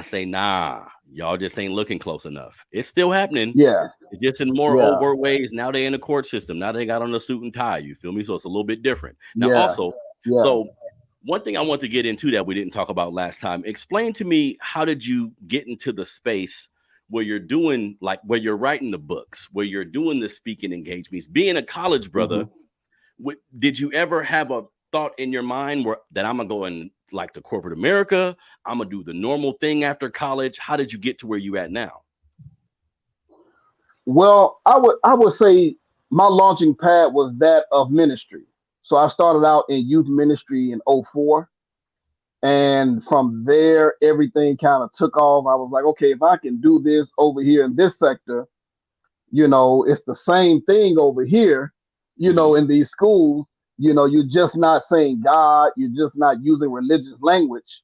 I say, nah, y'all just ain't looking close enough. It's still happening. Yeah, It's just in more yeah, overt ways. Now they in the court system. Now they got on a suit and tie. You feel me? So it's a little bit different. Now, yeah, also, yeah. so one thing I want to get into that we didn't talk about last time. Explain to me, how did you get into the space where you're doing, like, where you're writing the books, where you're doing the speaking engagements, being a college Hmm. brother? Did you ever have a thought in your mind where that I'm gonna go in like the corporate America? I'm gonna do the normal thing after college. How did you get to where you at now? Well, I would say my launching pad was that of ministry. So I started out in youth ministry in '04, and from there everything kind of took off. I was like, okay, if I can do this over here in this sector, it's the same thing over here, Hmm. in these schools. You're just not saying God, you're just not using religious language,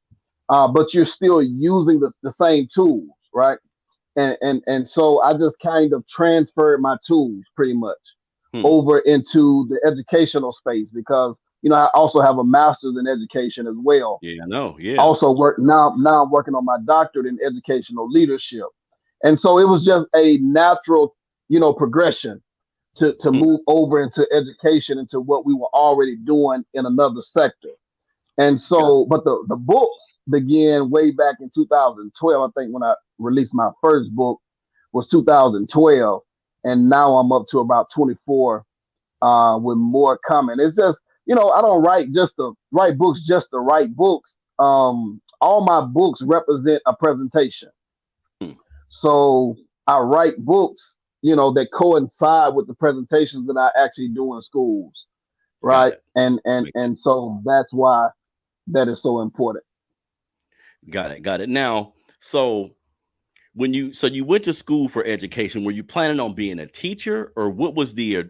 but you're still using the same tools, right? And so I just kind of transferred my tools pretty much Hmm. over into the educational space, because I also have a master's in education as well. Yeah, I know. Yeah. Also work now I'm working on my doctorate in educational leadership. And so it was just a natural, progression to Hmm. move over into education, into what we were already doing in another sector. And Got so, but the books began way back in 2012. I think when I released my first book was 2012, and now I'm up to about 24, with more coming. It's just, I don't write just to write books just to write books. All my books represent a presentation. hmm. So I write books, that coincide with the presentations that I actually do in schools, Got right? it. And so that's why that is so important. Got it. Got it. Now, so you went to school for education, were you planning on being a teacher, or what was the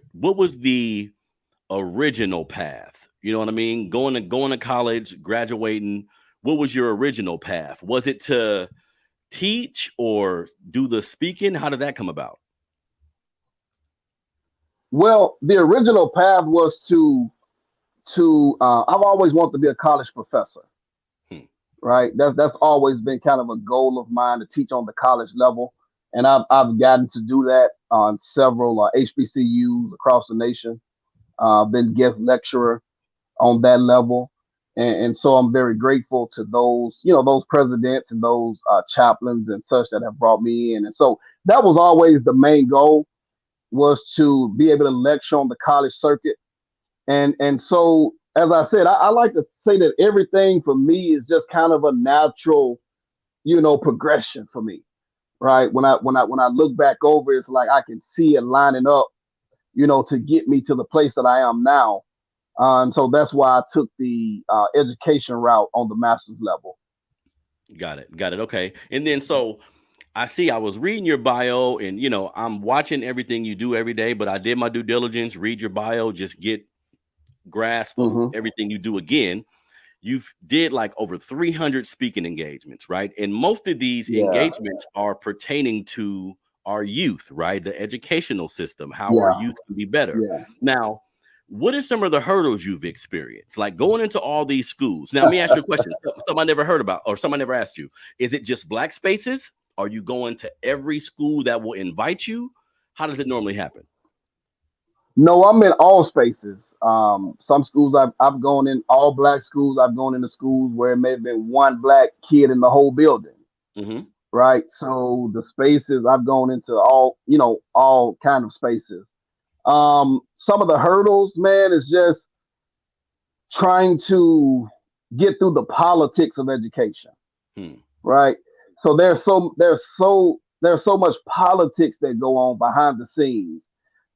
original path? You know what I mean? Going to college, graduating. What was your original path? Was it to teach or do the speaking? How did that come about? Well, the original path was to I've always wanted to be a college professor, Hmm. right? That's always been kind of a goal of mine, to teach on the college level, and I've gotten to do that on several HBCUs across the nation. Been guest lecturer on that level, and so I'm very grateful to those presidents and those chaplains and such that have brought me in, and so that was always the main goal, was to be able to lecture on the college circuit. And so, as I said, I like to say that everything for me is just kind of a natural, progression for me, right? When I look back over, it's like I can see it lining up, to get me to the place that I am now. And so that's why I took the education route on the master's level. Got it. Got it. Okay. And then so I was reading your bio, and I'm watching everything you do every day, but I did my due diligence, read your bio, just get grasp of Hmm. everything you do. Again, you've did like over 300 speaking engagements, right? And most of these Yeah, engagements are pertaining to our youth, right? The educational system, how our yeah, youth can be better. yeah. Now, what are some of the hurdles you've experienced, like going into all these schools? Now, let me ask you a question. Something I never heard about, or something I never asked you. Is it just black spaces? Are you going to every school that will invite you? How does it normally happen? No, I'm in all spaces. Some schools I've gone in, all black schools. I've gone into schools where it may have been one black kid in the whole building, Hmm. right? So the spaces I've gone into, all kind of spaces. Some of the hurdles, man, is just trying to get through the politics of education, Hmm. right? So there's so much politics that go on behind the scenes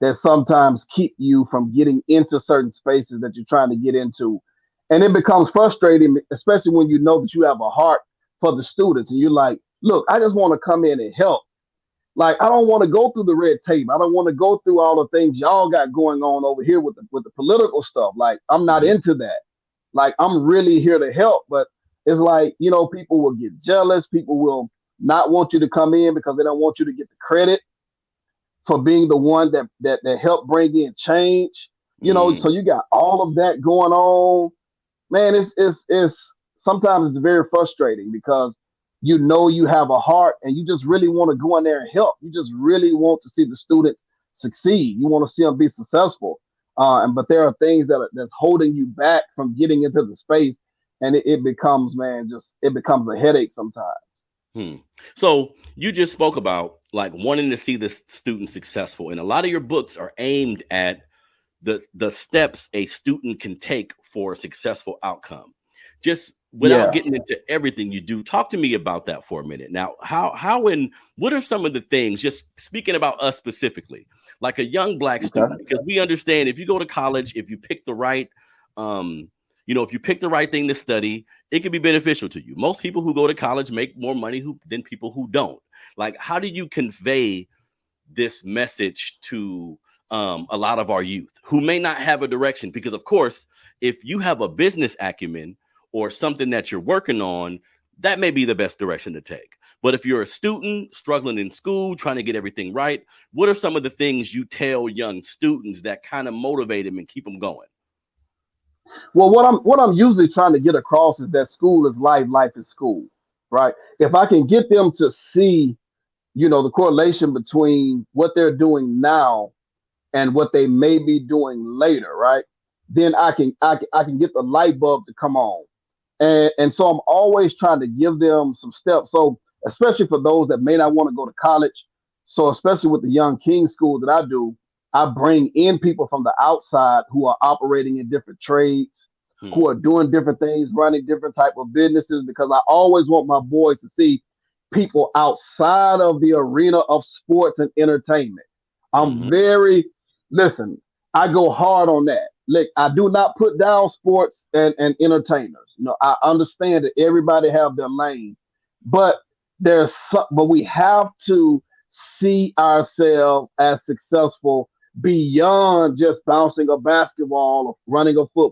that sometimes keep you from getting into certain spaces that you're trying to get into. And it becomes frustrating, especially when you know that you have a heart for the students and you're like, look, I just want to come in and help. Like, I don't want to go through the red tape. I don't want to go through all the things y'all got going on over here with the political stuff. Like, I'm not Hmm. into that. Like, I'm really here to help, but it's like, people will get jealous. People will not want you to come in because they don't want you to get the credit for being the one that helped bring in change. So Mm. you got all of that going on. Man, it's sometimes it's very frustrating because you know you have a heart and you just really want to go in there and help. You just really want to see the students succeed. You want to see them be successful. And but there are things that's holding you back from getting into the space, and it becomes, man, just it becomes a headache sometimes. Hmm. So you just spoke about like wanting to see the student successful, and a lot of your books are aimed at the steps a student can take for a successful outcome. Just without Yeah. getting into everything you do, talk to me about that for a minute. Now, how and what are some of the things, just speaking about us specifically, like a young black Okay. student, because we understand if you go to college, if you pick the right um if you pick the right thing to study, it can be beneficial to you. Most people who go to college make more money than people who don't. Like, how do you convey this message to a lot of our youth who may not have a direction? Because, of course, if you have a business acumen or something that you're working on, that may be the best direction to take. But if you're a student struggling in school, trying to get everything right, what are some of the things you tell young students that kind of motivate them and keep them going? Well, what I'm usually trying to get across is that school is life, life is school, right? If I can get them to see, the correlation between what they're doing now and what they may be doing later, right? Then I can get the light bulb to come on. And so I'm always trying to give them some steps. So especially for those that may not want to go to college. So especially with the Young King School that I do, I bring in people from the outside who are operating in different trades, who Hmm. are doing different things, running different type of businesses, because I always want my boys to see people outside of the arena of sports and entertainment. I'm Hmm. very, listen, I go hard on that. Look, I do not put down sports and entertainers. I understand that everybody have their lane, but but we have to see ourselves as successful beyond just bouncing a basketball or running a football.